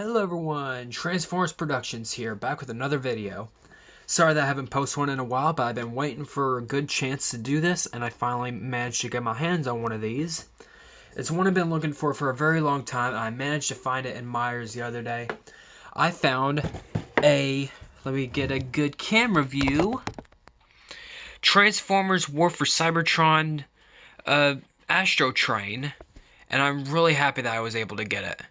Hello everyone, Transformers Productions here, back with another video. Sorry that I haven't posted one in a while, but I've been waiting for a good chance to do this, and I finally managed to get my hands on one of these. It's one I've been looking for a very long time, and I managed to find it in Myers the other day. I found let me get a good camera view, Transformers War for Cybertron Astrotrain, and I'm really happy that I was able to get it.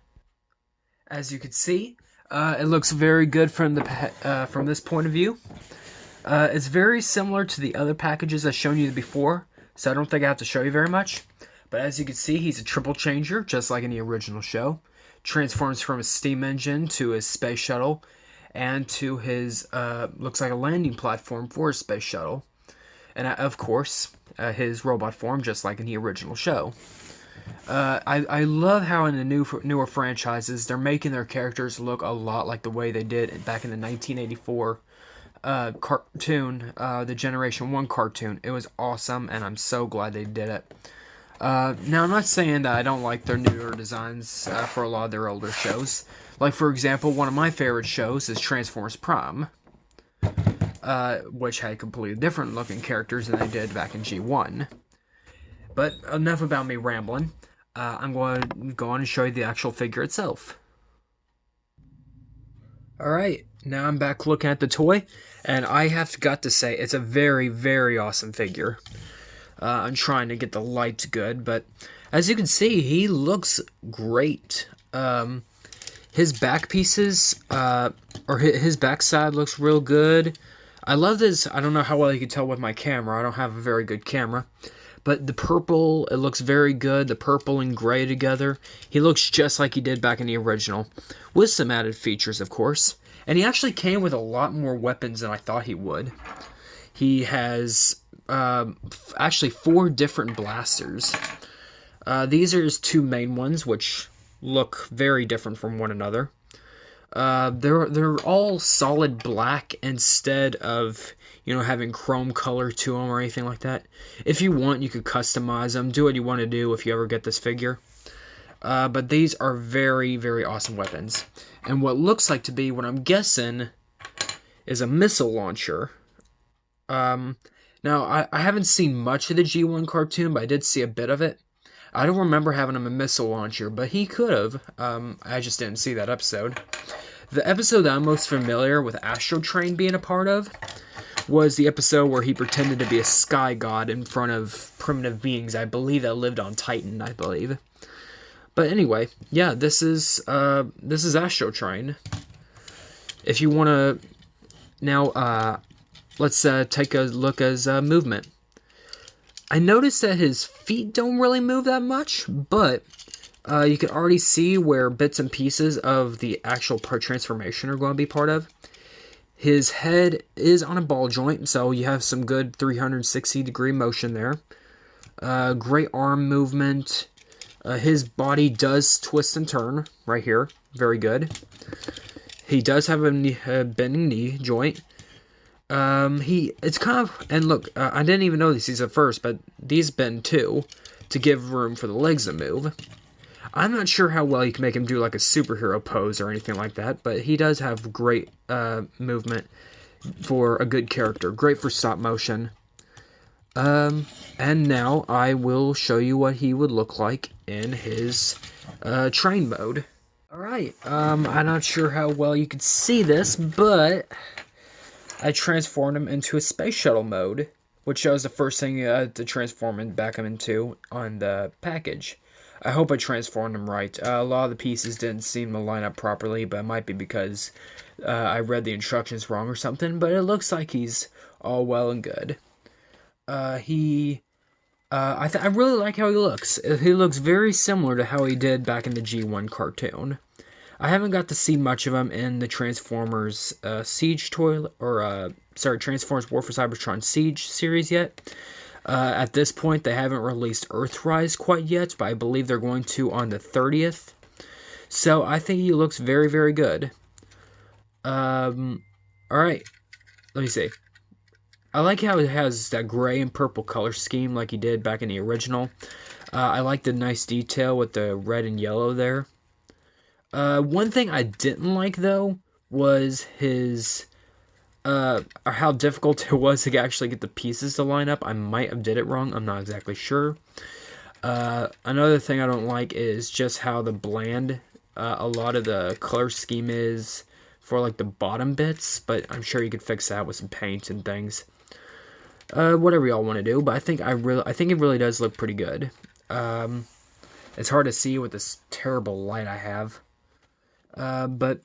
As you can see, it looks very good from this point of view. It's very similar to the other packages I've shown you before, so I don't think I have to show you very much. But as you can see, he's a triple changer, just like in the original show. Transforms from his steam engine to his space shuttle, and to his, looks like a landing platform for his space shuttle. And of course, his robot form, just like in the original show. I love how in the newer franchises, they're making their characters look a lot like the way they did back in the 1984 cartoon, the Generation 1 cartoon. It was awesome, and I'm so glad they did it. Now, I'm not saying that I don't like their newer designs for a lot of their older shows. Like, for example, one of my favorite shows is Transformers Prime, which had completely different looking characters than they did back in G1. But enough about me rambling. I'm going to go on and show you the actual figure itself. Alright, now I'm back looking at the toy, and I have got to say, it's a very, very awesome figure. I'm trying to get the light good, but as you can see, he looks great. His back pieces, or his backside looks real good. I love this. I don't know how well you can tell with my camera. I don't have a very good camera. But the purple, it looks very good. The purple and gray together. He looks just like he did back in the original. With some added features, of course. And he actually came with a lot more weapons than I thought he would. He has actually 4 different blasters. These are his 2 main ones, which look very different from one another. They're all solid black instead of, having chrome color to them or anything like that. If you want, you could customize them, do what you want to do if you ever get this figure. But these are very, very awesome weapons. And what looks like to be, what I'm guessing, is a missile launcher. Now, I haven't seen much of the G1 cartoon, but I did see a bit of it. I don't remember having him a missile launcher, but he could have. I just didn't see that episode. The episode that I'm most familiar with Astrotrain being a part of was the episode where he pretended to be a sky god in front of primitive beings, I believe, that lived on Titan, I believe. But anyway, yeah, this is Astrotrain. If you want to now, let's take a look at his movement. I noticed that his feet don't really move that much, but you can already see where bits and pieces of the actual part transformation are going to be part of. His head is on a ball joint, so you have some good 360-degree motion there. Great arm movement. His body does twist and turn right here. Very good. He does have a bending knee joint. It's kind of, and look, I didn't even know these at first, but these bend too, to give room for the legs to move. I'm not sure how well you can make him do like a superhero pose or anything like that, but he does have great movement for a good character. Great for stop motion. And now I will show you what he would look like in his train mode. Alright, I'm not sure how well you can see this, but I transformed him into a space shuttle mode, which shows the first thing to transform him back into on the package. I hope I transformed him right. A lot of the pieces didn't seem to line up properly, but it might be because I read the instructions wrong or something, but it looks like he's all well and good. I really like how he looks. He looks very similar to how he did back in the G1 cartoon. I haven't got to see much of him in the Transformers Siege toy, or Transformers War for Cybertron Siege series yet. At this point, they haven't released Earthrise quite yet, but I believe they're going to on the 30th. So I think he looks very, very good. Alright, let me see. I like how it has that gray and purple color scheme like he did back in the original. I like the nice detail with the red and yellow there. One thing I didn't like though was his or how difficult it was to actually get the pieces to line up. I might have did it wrong. I'm not exactly sure. Another thing I don't like is just how the bland a lot of the color scheme is for like the bottom bits, but I'm sure you could fix that with some paint and things. Whatever y'all want to do, but I think it really does look pretty good. It's hard to see with this terrible light I have. But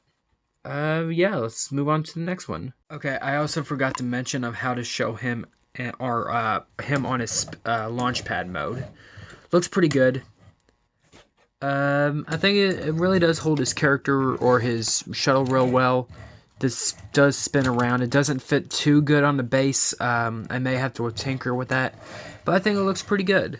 yeah, let's move on to the next one. Okay, I also forgot to mention of how to show him him on his launch pad mode. Looks pretty good. I think it really does hold his character or his shuttle real well. This does spin around. It doesn't fit too good on the base. I may have to tinker with that, but I think it looks pretty good.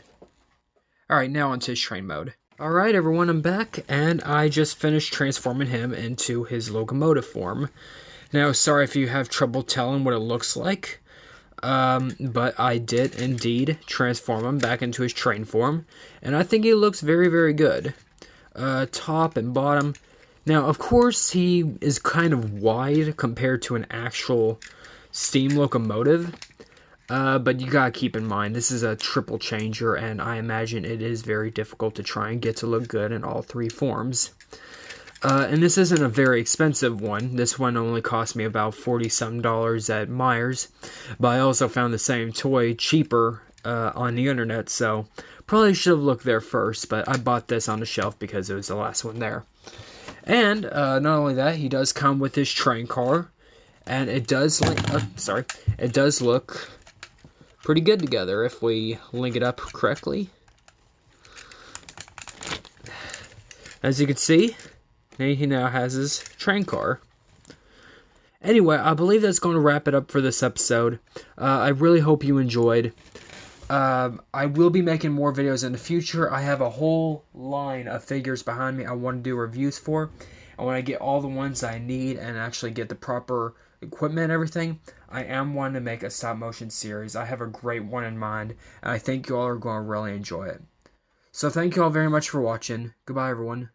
Alright, now onto his train mode. Alright everyone, I'm back, and I just finished transforming him into his locomotive form. Now, sorry if you have trouble telling what it looks like, but I did indeed transform him back into his train form, and I think he looks very, very good. Top and bottom. Now, of course, he is kind of wide compared to an actual steam locomotive. But you gotta keep in mind, this is a triple changer, and I imagine it is very difficult to try and get to look good in all three forms. And this isn't a very expensive one. This one only cost me about $40-some at Myers, but I also found the same toy cheaper on the internet, so probably should have looked there first, but I bought this on the shelf because it was the last one there. And not only that, he does come with his train car, and it does look pretty good together if we link it up correctly. As you can see, he now has his train car. Anyway, I believe that's going to wrap it up for this episode. I really hope you enjoyed. I will be making more videos in the future. I have a whole line of figures behind me I want to do reviews for. And when I get all the ones I need and actually get the proper equipment and everything, I am wanting to make a stop motion series. I have a great one in mind, and I think you all are going to really enjoy it. So thank you all very much for watching. Goodbye, everyone.